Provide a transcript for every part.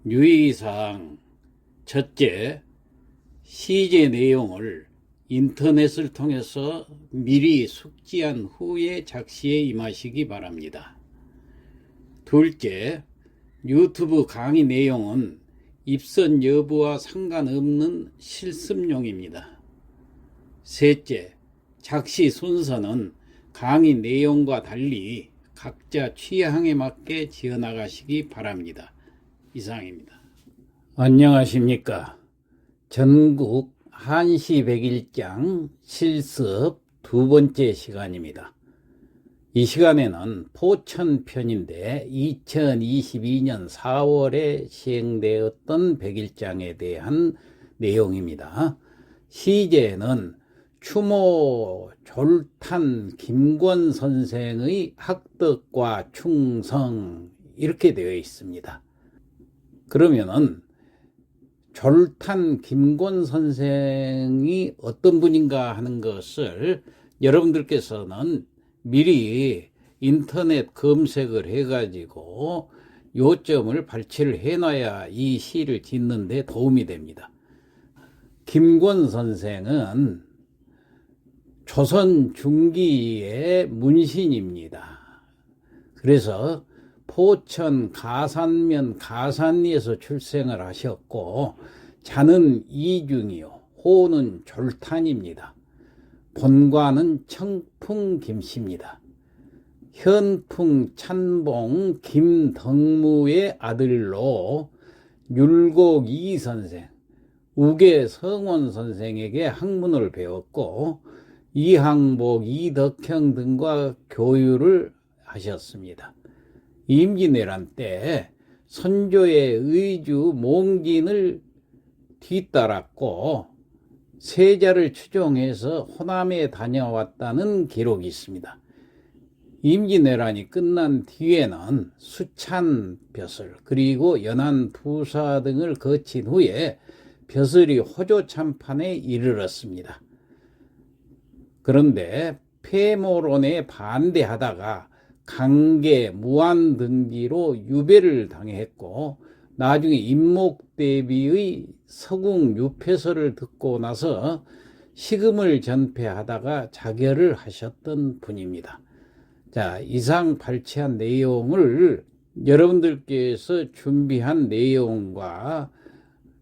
유의사항 첫째, 시제 내용을 인터넷을 통해서 미리 숙지한 후에 작시에 임하시기 바랍니다. 둘째, 유튜브 강의 내용은 입선 여부와 상관없는 실습용입니다. 셋째, 작시 순서는 강의 내용과 달리 각자 취향에 맞게 지어나가시기 바랍니다. 이상입니다. 안녕하십니까. 전국 한시 백일장 실습 두 번째 시간입니다. 이 시간에는 포천편인데 2022년 4월에 시행되었던 백일장에 대한 내용입니다. 시제는 추모 졸탄 김권 선생의 학덕과 충성 이렇게 되어 있습니다. 그러면은 졸탄 김권 선생이 어떤 분인가 하는 것을 여러분들께서는 미리 인터넷 검색을 해가지고 요점을 발췌를 해놔야 이 시를 짓는 데 도움이 됩니다. 김권 선생은 조선 중기의 문신입니다. 그래서 포천 가산면 가산리에서 출생을 하셨고, 자는 이중이요 호는 졸탄입니다. 본관은 청풍 김씨입니다. 현풍 찬봉 김덕무의 아들로 율곡 이선생, 우계 성원 선생에게 학문을 배웠고 이항복, 이덕형 등과 교유를 하셨습니다. 임진왜란 때 선조의 의주 몽진을 뒤따랐고 세자를 추종해서 호남에 다녀왔다는 기록이 있습니다. 임진왜란이 끝난 뒤에는 수찬 벼슬 그리고 연안 부사 등을 거친 후에 벼슬이 호조 참판에 이르렀습니다. 그런데 폐모론에 반대하다가 강계, 무한등기로 유배를 당했고 나중에 임목대비의 서궁 유폐설을 듣고 나서 식음을 전폐하다가 자결을 하셨던 분입니다. 자, 이상 발췌한 내용을 여러분들께서 준비한 내용과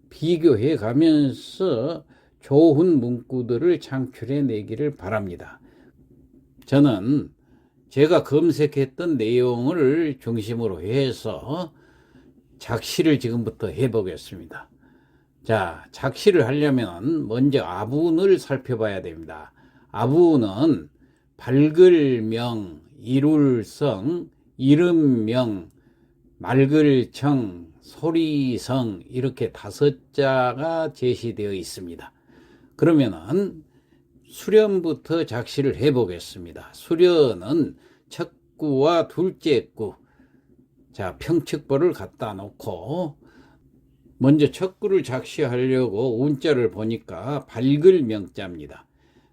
비교해 가면서 좋은 문구들을 창출해 내기를 바랍니다. 저는 제가 검색했던 내용을 중심으로 해서 작시를 지금부터 해보겠습니다. 자, 작시를 하려면 먼저 아분을 살펴봐야 됩니다. 아분은 발글명, 이룰성, 이름명, 말글청, 소리성 이렇게 5자가 제시되어 있습니다. 그러면은 수련부터 작시를 해보겠습니다. 수련은 첫 구와 둘째 구, 자, 평측보를 갖다 놓고 먼저 첫 구를 작시하려고 운자를 보니까 발글명자입니다.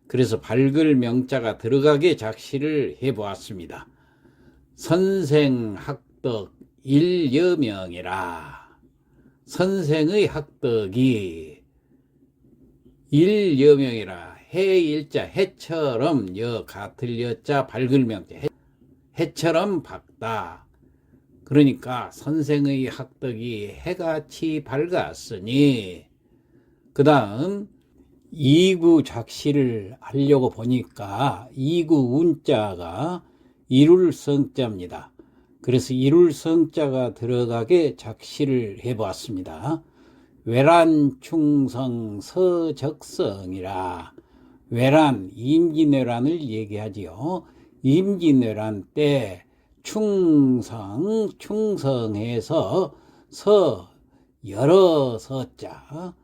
그래서 발글명자가 들어가게 작시를 해보았습니다. 선생학덕 일여명이라. 선생의 학덕이 일여명이라. 해일자 해처럼 여 같을 여자 발글명자 해처럼 밝다. 그러니까 선생의 학덕이 해같이 밝았으니 그 다음 2구 작시를 하려고 보니까 2구 운자가 이룰성자입니다. 그래서 이룰성자가 들어가게 작시를 해보았습니다. 외란충성 서적성이라. 외란, 임진왜란을 얘기하지요. 임진왜란 때 충성해서 여러 서자,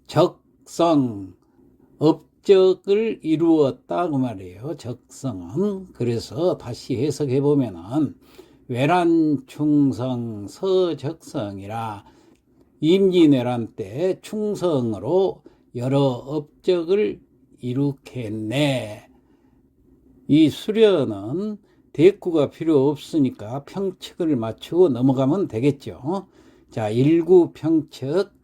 적성, 업적을 이루었다 그 말이에요. 적성은. 그래서 다시 해석해 보면은 외란충성 서적성이라. 임진왜란 때 충성으로 여러 업적을 이룩했네. 이 수련은 대꾸가 필요 없으니까 평측을 맞추고 넘어가면 되겠죠. 자, 일구평척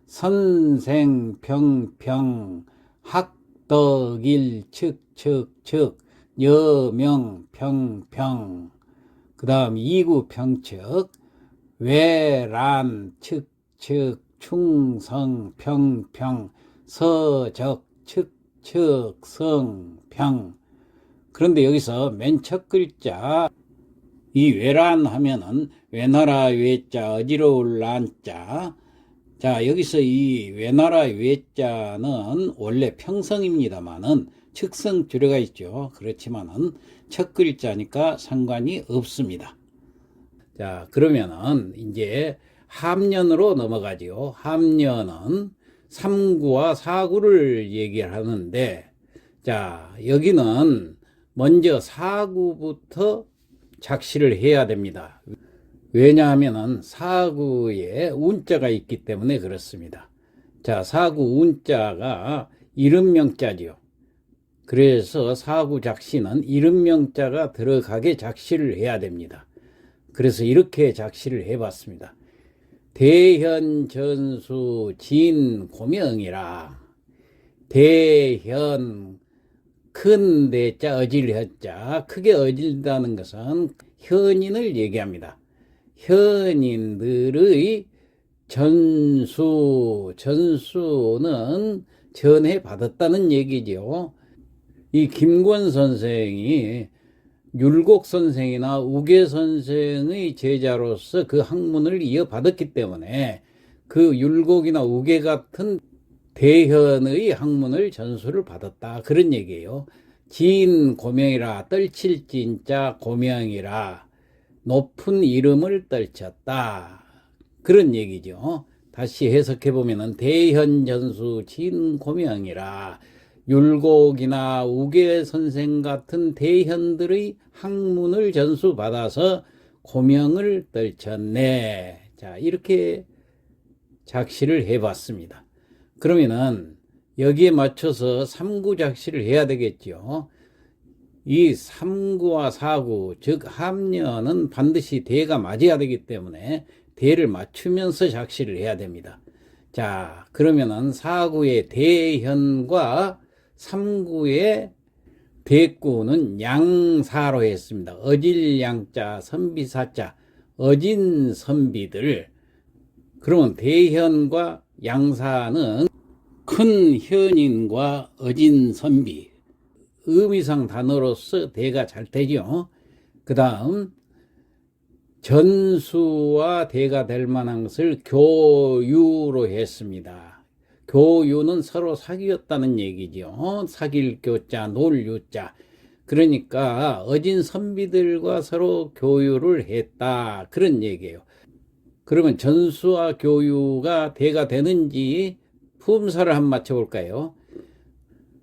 선생평평 학덕일측측측 여명평평. 그 다음 이구평척 외란측측 충성평평 서적측측성평. 그런데 여기서 맨 첫 글자 이 외란 하면은 외나라 외자 어지러울 란자. 자, 여기서 이 외나라 외자는 원래 평성입니다만은 측성 주례가 있죠. 그렇지만은 첫 글자니까 상관이 없습니다. 자, 그러면은 이제 함년으로 넘어가지요. 함년은 3구와 4구를 얘기를 하는데, 자, 여기는 먼저 4구부터 작시를 해야 됩니다. 왜냐하면은 4구에 운자가 있기 때문에 그렇습니다. 자, 4구 운자가 이름명자지요. 그래서 4구 작시는 이름명자가 들어가게 작시를 해야 됩니다. 그래서 이렇게 작시를 해봤습니다. 대현전수 진고명이라. 대현 큰 대자 어질현자, 크게 어질다는 것은 현인을 얘기합니다. 현인들의 전수는 전해받았다는 얘기죠. 이 김권 선생이 율곡 선생이나 우계 선생의 제자로서 그 학문을 이어받았기 때문에 그 율곡이나 우계 같은 대현의 학문을 전수를 받았다, 그런 얘기예요. 진 고명이라, 떨칠 진자 고명이라, 높은 이름을 떨쳤다, 그런 얘기죠. 다시 해석해 보면은 대현 전수 진 고명이라, 율곡이나 우계 선생 같은 대현들의 학문을 전수받아서 고명을 떨쳤네. 자, 이렇게 작시를 해봤습니다. 그러면은 여기에 맞춰서 3구 작시를 해야 되겠죠. 이 3구와 4구, 즉 함년은 반드시 대가 맞아야 되기 때문에 대를 맞추면서 작시를 해야 됩니다. 자, 그러면은 4구의 대현과 3구의 대구는 양사로 했습니다. 어질양자, 선비사자, 어진선비들. 그러면 대현과 양사는 큰 현인과 어진선비, 의미상 단어로서 대가 잘 되죠. 그 다음 전수와 대가 될 만한 것을 교유로 했습니다. 교유는 서로 사귀었다는 얘기죠. 사귈 교자, 놀 유자. 그러니까 어진 선비들과 서로 교유를 했다, 그런 얘기예요. 그러면 전수와 교유가 대가 되는지 품사를 한번 맞춰볼까요?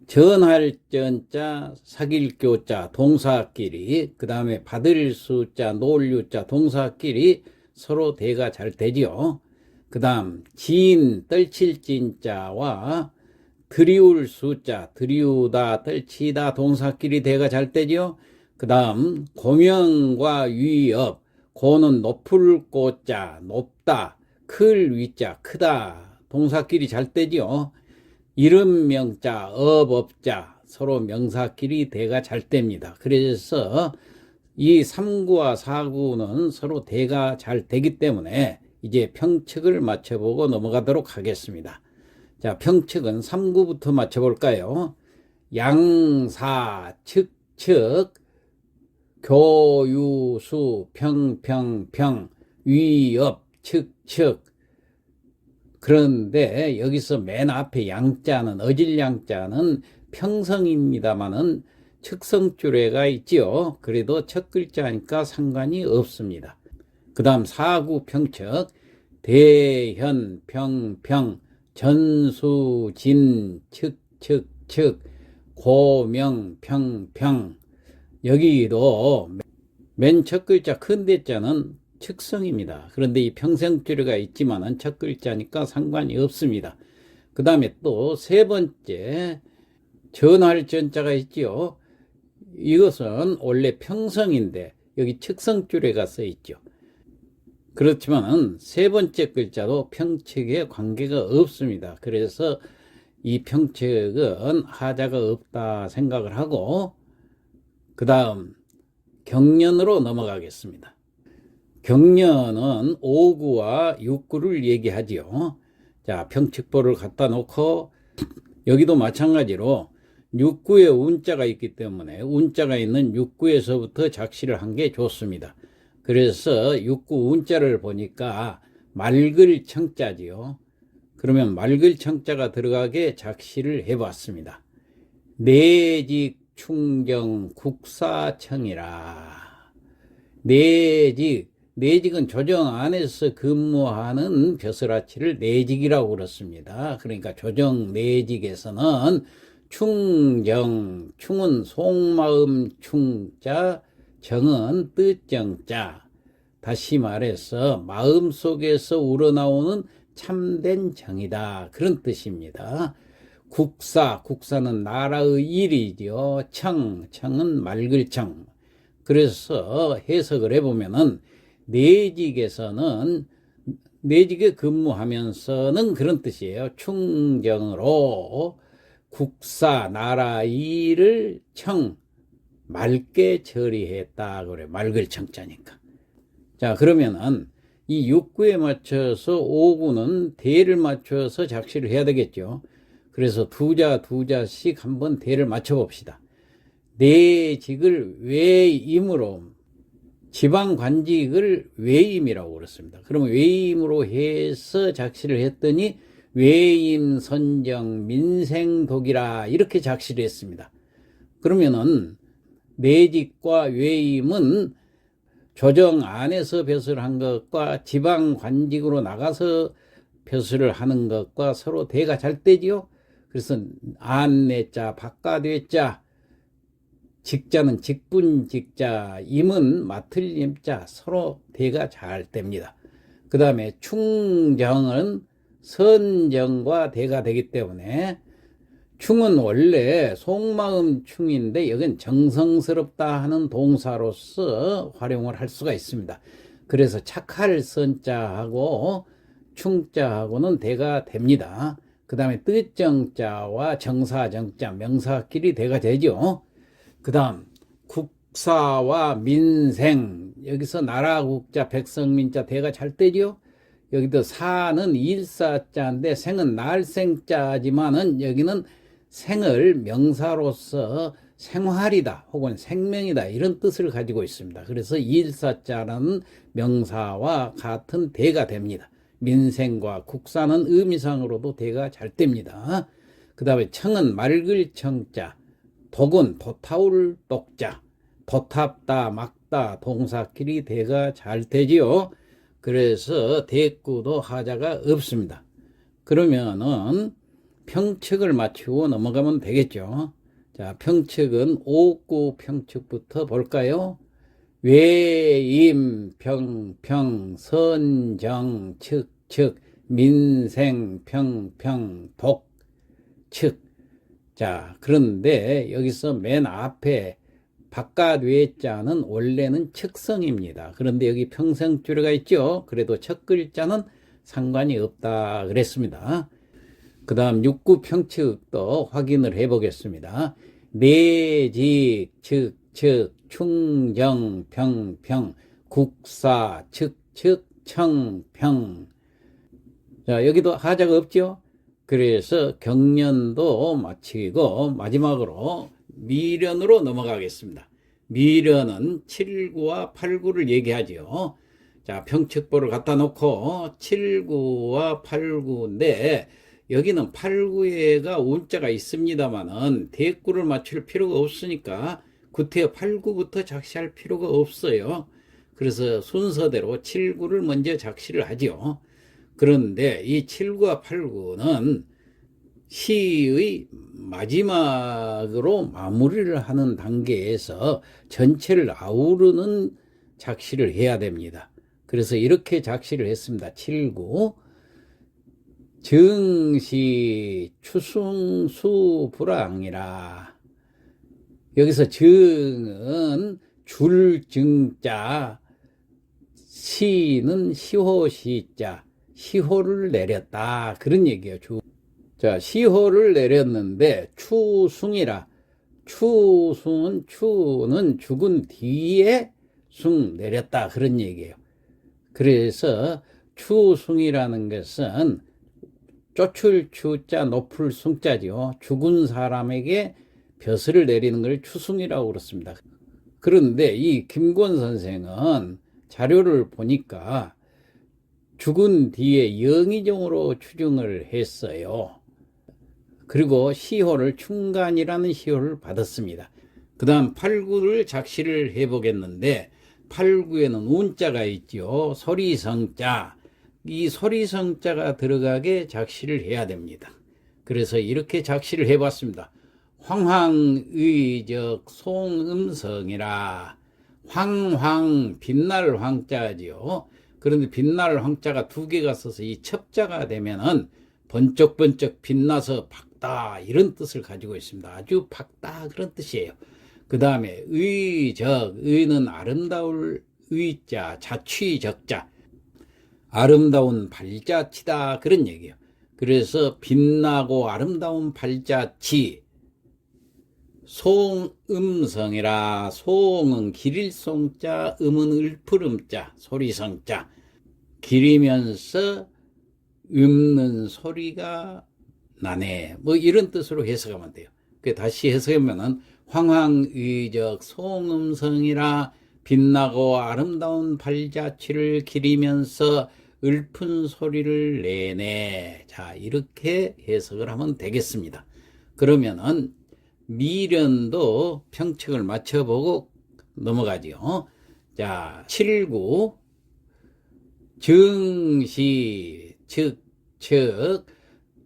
전할 전자, 사귈 교자, 동사끼리, 그 다음에 받을 수자, 놓을 유자, 동사끼리 서로 대가 잘 되지요. 그 다음 진, 떨칠 진자와 드리울 수자, 드리우다, 떨치다, 동사끼리 대가 잘 되지요. 그 다음 고명과 위업, 고는 높을 고자, 높다, 클 위자, 크다, 동사끼리 잘 되지요. 이름 명자, 업자, 서로 명사끼리 대가 잘 됩니다. 그래서 이 3구와 4구는 서로 대가 잘 되기 때문에 이제 평측을 맞춰보고 넘어가도록 하겠습니다. 자, 평측은 3구부터 맞춰볼까요? 양사, 측측, 교유수, 평평평, 위업, 측측. 그런데 여기서 맨 앞에 양자는, 어질양자는 평성입니다만은 측성주례가 있지요. 그래도 첫 글자니까 상관이 없습니다. 그 다음 4구 평척, 대현, 평평, 전수, 진, 측, 고명, 평평. 여기도 맨 첫 글자 큰 대자는 측성입니다. 그런데 이 평생주례가 있지만은 첫 글자니까 상관이 없습니다. 그 다음에 또 세 번째 전할 전자가 있지요. 이것은 원래 평성인데 여기 측성주례가 써 있죠. 그렇지만은 세 번째 글자도 평책에 관계가 없습니다. 그래서 이 평책은 하자가 없다 생각을 하고 그 다음 경련으로 넘어가겠습니다. 경련은 5구와 6구를 얘기하지요. 자, 평책보를 갖다 놓고 여기도 마찬가지로 6구에 운자가 있기 때문에 운자가 있는 6구에서부터 작시를 한 게 좋습니다. 그래서 6구 운자를 보니까 맑을 청자지요. 그러면 맑을 청자가 들어가게 작시를 해봤습니다. 내직 충경 국사청이라. 내직은 조정 안에서 근무하는 벼슬아치를 내직이라고 그렇습니다. 그러니까 조정 내직에서는 충은 속마음 충자, 정은 뜻정자. 다시 말해서 마음속에서 우러나오는 참된 정이다. 그런 뜻입니다. 국사는 나라의 일이죠. 청은 맑을 청. 그래서 해석을 해보면은 내직에 근무하면서는 그런 뜻이에요. 충정으로 국사 나라 일을 맑게 처리했다. 그래, 맑을 청자니까. 자, 그러면은 이 6구에 맞춰서 5구는 대를 맞춰서 작시를 해야 되겠죠. 그래서 두자씩 한번 대를 맞춰 봅시다. 내직을 외임으로, 지방관직을 외임이라고 그렇습니다. 그러면 외임으로 해서 작시를 했더니 외임 선정 민생독이라 이렇게 작시를 했습니다. 그러면은 내직과 외임은 조정 안에서 벼슬을 한 것과 지방관직으로 나가서 벼슬을 하는 것과 서로 대가 잘 되지요. 그래서 안내자, 바깥외자, 직자는 직분직자, 임은 맡을 임자, 서로 대가 잘 됩니다. 그 다음에 충정은 선정과 대가 되기 때문에 충은 원래 속마음 충인데 여긴 정성스럽다 하는 동사로서 활용을 할 수가 있습니다. 그래서 착할 선자하고 충자하고는 대가 됩니다. 그 다음에 뜻정자와 정사정자, 명사끼리 대가 되죠. 그 다음 국사와 민생, 여기서 나라국자, 백성민자 대가 잘 되죠. 여기도 사는 일사자인데 생은 날생자지만은 여기는 생을 명사로서 생활이다 혹은 생명이다 이런 뜻을 가지고 있습니다. 그래서 일사자라는 명사와 같은 대가 됩니다. 민생과 국사는 의미상으로도 대가 잘 됩니다. 그 다음에 청은 맑을 청자, 독은 도타울 독자, 도탑다 막다 동사끼리 대가 잘 되지요. 그래서 대꾸도 하자가 없습니다. 그러면은 평책을 맞추고 넘어가면 되겠죠. 자, 평책은 5구 평책부터 볼까요? 외임, 평, 선정, 측, 민생, 평, 독, 측. 자, 그런데 여기서 맨 앞에 바깥 외자는 원래는 측성입니다. 그런데 여기 평성줄가 있죠. 그래도 첫 글자는 상관이 없다 그랬습니다. 그 다음 6구 평측도 확인을 해 보겠습니다. 내직, 측, 충정, 평, 국사, 측, 청, 평. 자, 여기도 하자가 없죠. 그래서 경련도 마치고 마지막으로 미련으로 넘어가겠습니다. 미련은 7구와 8구를 얘기하죠. 자, 평책보를 갖다 놓고 7구와 8구인데 여기는 8구에가 운자가 있습니다만은 대꾸를 맞출 필요가 없으니까 구태 8구부터 작시할 필요가 없어요. 그래서 순서대로 7구를 먼저 작시를 하죠. 그런데 이 7구와 8구는 시의 마지막으로 마무리를 하는 단계에서 전체를 아우르는 작시를 해야 됩니다. 그래서 이렇게 작시를 했습니다. 7구 정시 추승수 불황이라. 여기서 정은 줄증자, 시는 시호시자, 시호를 내렸다. 그런 얘기예요. 자, 시호를 내렸는데 추숭이라. 추는 죽은 뒤에 숭 내렸다. 그런 얘기예요. 그래서 추숭이라는 것은 쫓을 추자 높을 숭자죠. 죽은 사람에게 벼슬을 내리는 걸 추숭이라고 그렇습니다. 그런데 이 김구원 선생은 자료를 보니까 죽은 뒤에 영의정으로 추증을 했어요. 그리고 시호를 충간이라는 시호를 받았습니다. 그 다음 8구를 작시를 해보겠는데 8구에는 운자가 있죠. 소리성자. 이 소리성자가 들어가게 작시를 해야 됩니다. 그래서 이렇게 작시를 해봤습니다. 황황의적 송음성이라. 황황 빛날 황자지요. 그런데 빛날 황자가 두 개가 써서 이 첩자가 되면은 번쩍번쩍 빛나서 밝다 이런 뜻을 가지고 있습니다. 아주 밝다 그런 뜻이에요. 그 다음에 의적, 의는 아름다울 의자, 자취적자, 아름다운 발자취다 그런 얘기예요. 그래서 빛나고 아름다운 발자취, 송음성이라. 송은 기릴송자, 음은 을푸름자, 소리성자. 기리면서 읊는 소리가 나네. 뭐 이런 뜻으로 해석하면 돼요. 다시 해석하면은 황황의적 송음성이라. 빛나고 아름다운 발자취를 기리면서 읊은 소리를 내네. 자, 이렇게 해석을 하면 되겠습니다. 그러면은 미련도 평책을 맞춰보고 넘어가죠. 자, 7구 증시 측측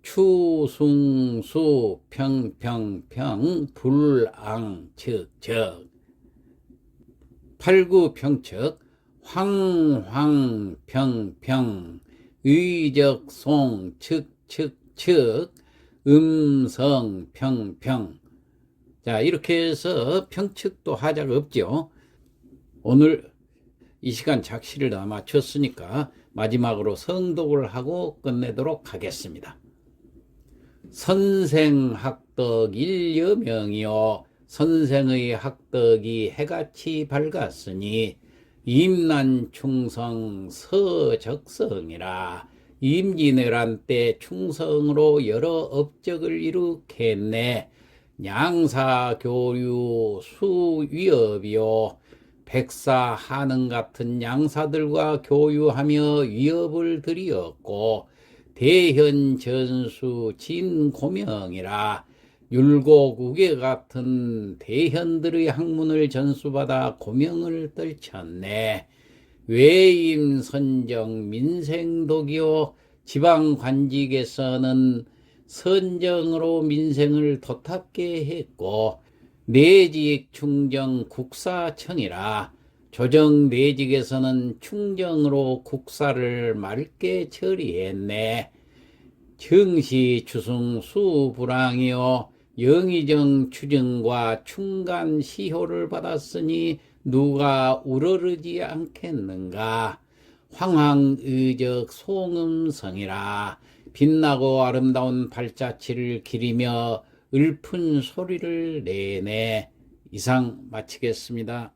추숭수 평평평 불앙 측측 8구 평측 황황평평 의적송 측측측 음성평평. 자, 이렇게 해서 평측도 하자가 없죠. 오늘 이 시간 작시를 다 마쳤으니까 마지막으로 성독을 하고 끝내도록 하겠습니다. 선생학덕 일여명이요. 선생의 학덕이 해같이 밝았으니 임난충성 서적성이라. 임진왜란 때 충성으로 여러 업적을 이룩했네. 양사교류 수위업이요. 백사 하능 같은 양사들과 교유하며 위협을 드리었고 대현 전수 진고명이라. 율곡우계 같은 대현들의 학문을 전수받아 고명을 떨쳤네. 외임 선정 민생독이요. 지방관직에서는 선정으로 민생을 도탑게 했고 내직 충정 국사청이라. 조정 내직에서는 충정으로 국사를 맑게 처리했네. 정시 추승 수불항이요. 영의정 추정과 충간 시효를 받았으니 누가 우러르지 않겠는가. 황황의적 송음성이라. 빛나고 아름다운 발자취를 기리며 읊은 소리를 내네. 이상 마치겠습니다.